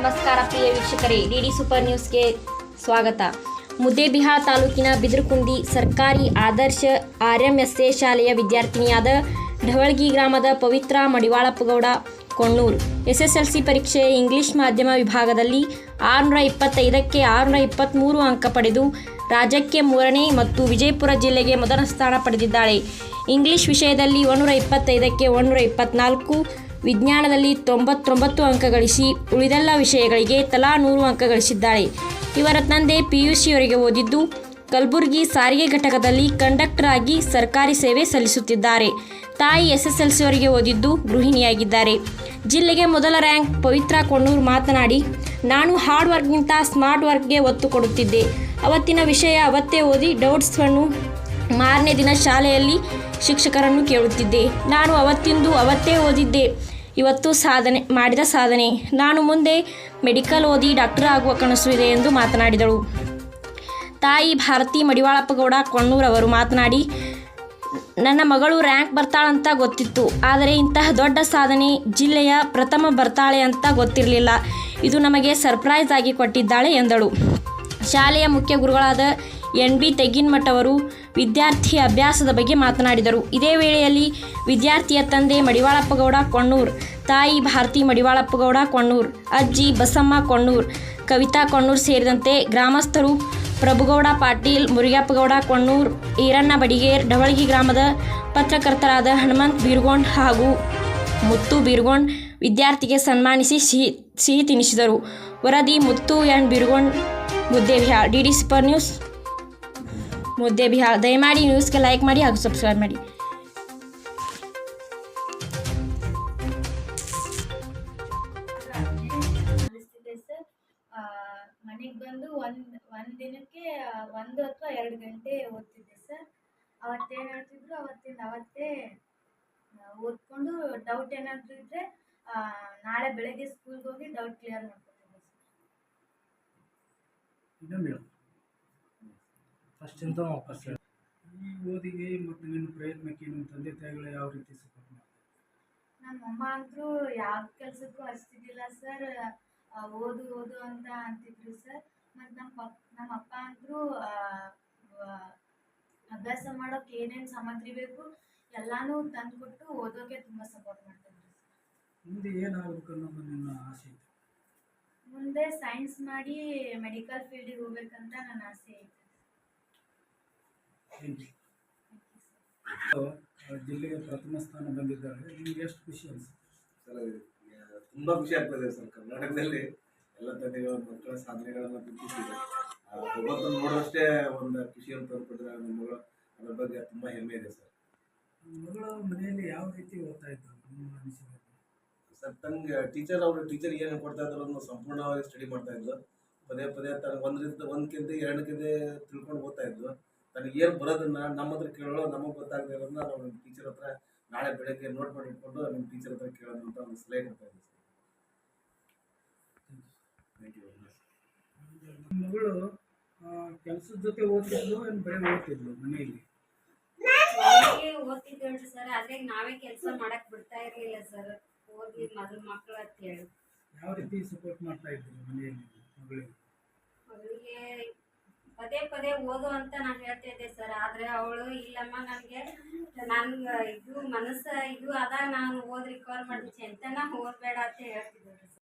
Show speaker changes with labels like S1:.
S1: ನಮಸ್ಕಾರ ಪ್ರಿಯ ವೀಕ್ಷಕರೇ, DD super ನ್ಯೂಸ್ಗೆ ಸ್ವಾಗತ. ಮುದ್ದೇಬಿಹಾಳ ತಾಲೂಕಿನ ಬಿದರಕುಂದಿ ಸರ್ಕಾರಿ ಆದರ್ಶ ಆರ್ಎಂಎಸ್ಎ ಶಾಲೆಯ ವಿದ್ಯಾರ್ಥಿನಿಯಾದ ಢವಳಗಿ ಗ್ರಾಮದ ಪವಿತ್ರ ಮಡಿವಾಳಪ್ಪಗೌಡ ಕೊಣ್ಣೂರು ಎಸ್ಎಸ್ಎಲ್ಸಿ ಪರೀಕ್ಷೆ ಇಂಗ್ಲಿಷ್ ಮಾಧ್ಯಮ ವಿಭಾಗದಲ್ಲಿ 625ಕ್ಕೆ 623 ಅಂಕ ಪಡೆದು ರಾಜ್ಯಕ್ಕೆ 3ನೇ ಮತ್ತು ವಿಜಯಪುರ ಜಿಲ್ಲೆಗೆ ಮೊದಲ ಸ್ಥಾನ ಪಡೆದಿದ್ದಾಳೆ. ಇಂಗ್ಲಿಷ್ ವಿಷಯದಲ್ಲಿ 125ಕ್ಕೆ 124, ವಿಜ್ಞಾನದಲ್ಲಿ 99 ಅಂಕ ಗಳಿಸಿ ಉಳಿದೆಲ್ಲ ವಿಷಯಗಳಿಗೆ ತಲಾ 100 ಅಂಕ ಗಳಿಸಿದ್ದಾಳೆ. ಇವರ ತಂದೆ ಪಿಯುಸಿಯವರೆಗೆ ಓದಿದ್ದು ಕಲಬುರಗಿ ಸಾರಿಗೆ ಘಟಕದಲ್ಲಿ ಕಂಡಕ್ಟರ್ ಆಗಿ ಸರ್ಕಾರಿ ಸೇವೆ ಸಲ್ಲಿಸುತ್ತಿದ್ದಾರೆ. ತಾಯಿ ಎಸ್ಎಸ್ಎಲ್ಸಿವರೆಗೆ ಓದಿದ್ದು ಗೃಹಿಣಿಯಾಗಿದ್ದಾರೆ. ಜಿಲ್ಲೆಗೆ ಮೊದಲ ರ್ಯಾಂಕ್ ಪವಿತ್ರ ಕೊಣ್ಣೂರು ಮಾತನಾಡಿ, ನಾನು ಹಾರ್ಡ್ ವರ್ಕ್ಗಿಂತ ಸ್ಮಾರ್ಟ್ ವರ್ಕ್ಗೆ ಒತ್ತು ಕೊಡುತ್ತಿದ್ದೆ. ಅವತ್ತಿನ ವಿಷಯ ಅವತ್ತೇ ಓದಿ ಡೌಟ್ಸ್ಗಳನ್ನು ಮಾರನೇ ದಿನ ಶಾಲೆಯಲ್ಲಿ ಶಿಕ್ಷಕರನ್ನು ಕೇಳುತ್ತಿದ್ದೆ. ನಾನು ಅವತ್ತೇ ಓದಿದ್ದೆ, ಇವತ್ತು ಮಾಡಿದ ಸಾಧನೆ. ನಾನು ಮುಂದೆ ಮೆಡಿಕಲ್ ಓದಿ ಡಾಕ್ಟರ್ ಆಗುವ ಕನಸು ಇದೆ ಎಂದು ಮಾತನಾಡಿದಳು. ತಾಯಿ ಭಾರತಿ ಮಡಿವಾಳಪ್ಪಗೌಡ ಕೊಣ್ಣೂರವರು ಮಾತನಾಡಿ, ನನ್ನ ಮಗಳು ರ್ಯಾಂಕ್ ಬರ್ತಾಳಂತ ಗೊತ್ತಿತ್ತು, ಆದರೆ ಇಂತಹ ದೊಡ್ಡ ಸಾಧನೆ ಜಿಲ್ಲೆಯ ಪ್ರಥಮ ಬರ್ತಾಳೆ ಅಂತ ಗೊತ್ತಿರಲಿಲ್ಲ. ಇದು ನಮಗೆ ಸರ್ಪ್ರೈಸ್ ಆಗಿ ಕೊಟ್ಟಿದ್ದಾಳೆ ಎಂದಳು. ಶಾಲೆಯ ಮುಖ್ಯ ಗುರುಗಳಾದ NB ತೆಗ್ಗಿನಮಠ ಅವರು ವಿದ್ಯಾರ್ಥಿ ಅಭ್ಯಾಸದ ಬಗ್ಗೆ ಮಾತನಾಡಿದರು. ಇದೇ ವೇಳೆಯಲ್ಲಿ ವಿದ್ಯಾರ್ಥಿಯ ತಂದೆ ಮಡಿವಾಳಪ್ಪಗೌಡ ಕೊಣ್ಣೂರು, ತಾಯಿ ಭಾರತಿ ಮಡಿವಾಳಪ್ಪಗೌಡ ಕೊಣ್ಣೂರು, ಅಜ್ಜಿ ಬಸಮ್ಮ ಕೊಣ್ಣೂರು, ಕವಿತಾ ಕೊಣ್ಣೂರು ಸೇರಿದಂತೆ ಗ್ರಾಮಸ್ಥರು ಪ್ರಭುಗೌಡ ಪಾಟೀಲ್, ಮುರಿಗಪ್ಪಗೌಡ ಕೊಣ್ಣೂರು, ಈರಣ್ಣ ಬಡಿಗೇರ್, ಢವಳಗಿ ಗ್ರಾಮದ ಪತ್ರಕರ್ತರಾದ ಹನುಮಂತ್ ಬೀರ್ಗೋಂಡ್ ಹಾಗೂ ಮುತ್ತು ಬೀರ್ಗೋಂಡ್ ವಿದ್ಯಾರ್ಥಿಗೆ ಸನ್ಮಾನಿಸಿ ಸಿಹಿ ತಿನ್ನಿಸಿದರು. ವರದಿ Muttu N Beergond, Muddebihal. DD super news Muddebihal. ದಯಮಾಡಿ ನ್ಯೂಸ್ಗೆ ಲೈಕ್ ಮಾಡಿ ಹಾಗೂ ಸಬ್ಸ್ಕ್ರೈಬ್ ಮಾಡಿ.
S2: ಮನೆಗೆ ಬಂದು ಒಂದು ದಿನಕ್ಕೆ 1 ಅಥವಾ 2 ಗಂಟೆ ಓದ್ತಿದ್ದೆ ಸರ್. ಅವತ್ತೇನು ಹೇಳ್ತಿದ್ರು ಅವತ್ತೇ ಓದ್ಕೊಂಡು ಡೌಟ್ ಏನಾದರೂ ಇದ್ದರೆ ನಾಳೆ ಬೆಳಗ್ಗೆ ಸ್ಕೂಲ್ಗೆ ಹೋಗಿ ಡೌಟ್ ಕ್ಲಿಯರ್ ಮಾಡ್ಕೊತಿದ್ದೆ
S3: ಸರ್. ಫಸ್ಟಿಂದ ವಾಪಸ್ ಈ ಓದಿಗೆ ಮತ್ತು ನಿನ್ನ ಪ್ರಯತ್ನಕ್ಕೆ ನಿಮ್ಮ ತಂದೆ ತಾಯಿಗಳು ಯಾವ ರೀತಿ ಸಪೋರ್ಟ್ ಮಾಡ್ತಾರೆ?
S2: ನಮ್ಮ ಅಮ್ಮ ಅಂತೂ ಯಾವ ಕೆಲಸಕ್ಕೂ ಹಚ್ತಿದ್ದಿಲ್ಲ ಸರ್. ಓದು ಅಂತ ಅಂತಿದ್ರು ಸರ್. ಮತ್ತು ನಮ್ಮ ಅಪ್ಪ ಅಂತೂ ಅಭ್ಯಾಸ ಮಾಡೋಕ್ಕೆ ಏನೇನು ಸಾಮಗ್ರಿ ಬೇಕು ಎಲ್ಲನೂ ತಂದುಕೊಟ್ಟು ಓದೋಕ್ಕೆ ತುಂಬ ಸಪೋರ್ಟ್ ಮಾಡ್ತಿದ್ರು ಸರ್.
S3: ಮುಂದೆ ಏನಾಗಬೇಕು ಅನ್ನೋದು ನಿನ್ನ ಆಸೆ ಇದೆ?
S2: ಮುಂದೆ ಸೈನ್ಸ್ ಮಾಡಿ ಮೆಡಿಕಲ್ ಫೀಲ್ಡಿಗೆ ಹೋಗ್ಬೇಕಂತ ನನ್ನ ಆಸೆ ಐತೆ.
S3: ಜಿಲ್ಲೆಗೆ ಪ್ರಥಮ ಸ್ಥಾನ ಬಂದಿದ್ದಾರೆ, ನಿಮ್ಗೆ ಎಷ್ಟು ಖುಷಿ ಅನಿಸುತ್ತೆ
S4: ಸರ್? ತುಂಬ ಖುಷಿ ಆಗ್ತದೆ ಸರ್. ಕರ್ನಾಟಕದಲ್ಲಿ ಎಲ್ಲ ತಂದೆಗಳ ಮಕ್ಕಳ ಸಾಧನೆಗಳನ್ನು ಗುರುತಿಸಿದೆ. ಭಗವಂತನ ನೋಡೋಷ್ಟೇ ಒಂದು ಖುಷಿಯನ್ನು ತಂದುಕೊಟ್ಟಿದ್ದಾರೆ ನಮ್ಮ ಮಗಳು. ಅದ್ರ ಬಗ್ಗೆ ತುಂಬ ಹೆಮ್ಮೆ ಇದೆ ಸರ್.
S3: ಮಗಳ ಮನೆಯಲ್ಲಿ ಯಾವ ರೀತಿ ಓದ್ತಾ ಇದ್ದಾರೆ ನಿಮ್ಮ ಅನಿಸಿಕೆ
S4: ಸರ್? ತನಗೆ ಟೀಚರ್ ಏನು ಕೊಡ್ತಾ ಇದ್ರು ಅದನ್ನು ಸಂಪೂರ್ಣವಾಗಿ ಸ್ಟಡಿ ಮಾಡ್ತಾ ಇದ್ಲು. ಪದೇ ತನಗೆ ಒಂದಕ್ಕಿಂತ 2 ತಿಳ್ಕೊಂಡು ಓದ್ತಾ ಇದ್ಲು. ತನಗೆ ಏನು ಬರೋದನ್ನ ನಮ್ಮ ಹತ್ರ ಕೇಳೋ, ನಮಗೆ ಗೊತ್ತಾಗದೇ ಇರೋದನ್ನ ನಾವು ನಮ್ಮ ಟೀಚರ್ ಹತ್ರ ನಾಳೆ ಬೆಳಗ್ಗೆ ನೋಟ್ ಮಾಡಿ ಇಟ್ಕೊಂಡು ನಮ್ಮ ಟೀಚರ್ ಹತ್ರ ಕೇಳೋದು ಅಂತ ಒಂದು ಸಲಹೆ ಕೊಡ್ತಾ ಇದ್ದೆ ಸರ್. Thank you.
S3: ನಿಮ್ಮ ಮಗಳು ಕೆಲಸದ ಜೊತೆ ಓದ್ತಿದ್ಲು ಏನು ಬರೀ ಓದ್ತಿದ್ಲು ಮನೆಯಲ್ಲಿ?
S5: ಓದ್ತಿದ್ದೇಳ್ರಿ ಸರ್, ಆದ್ರೆ ನಾವೇ ಕೆಲಸ ಮಾಡಕ್ ಬಿಡ್ತಾ ಇರ್ಲಿಲ್ಲ ಸರ್. ಓದಿ ಮೊದಲು ಮಕ್ಕಳು ಅಂತ ಹೇಳಿ
S3: ಯಾವ ರೀತಿ ಸಪೋರ್ಟ್ ಮಾಡ್ತಾ ಇದ್ರು ಮನೆಯಲ್ಲಿ ಮಗಳಿಗೆ?
S5: ಪದೇ ಓದು ಅಂತ ನಾನು ಹೇಳ್ತಾ ಇದ್ದೆ ಸರ್. ಆದ್ರೆ ಅವಳು ಇಲ್ಲಮ್ಮ, ನನ್ಗೆ ಇದು ಮನಸ್ಸು ಇದು ಅದ, ನಾನು ಓದ್ ರಿಕವರ್ ಮಾಡ್ತೀನಿ ಅಂತ ಓದ್ಬೇಡ ಅಂತ ಹೇಳ್ತಿದ್ದೆ ಸರ್.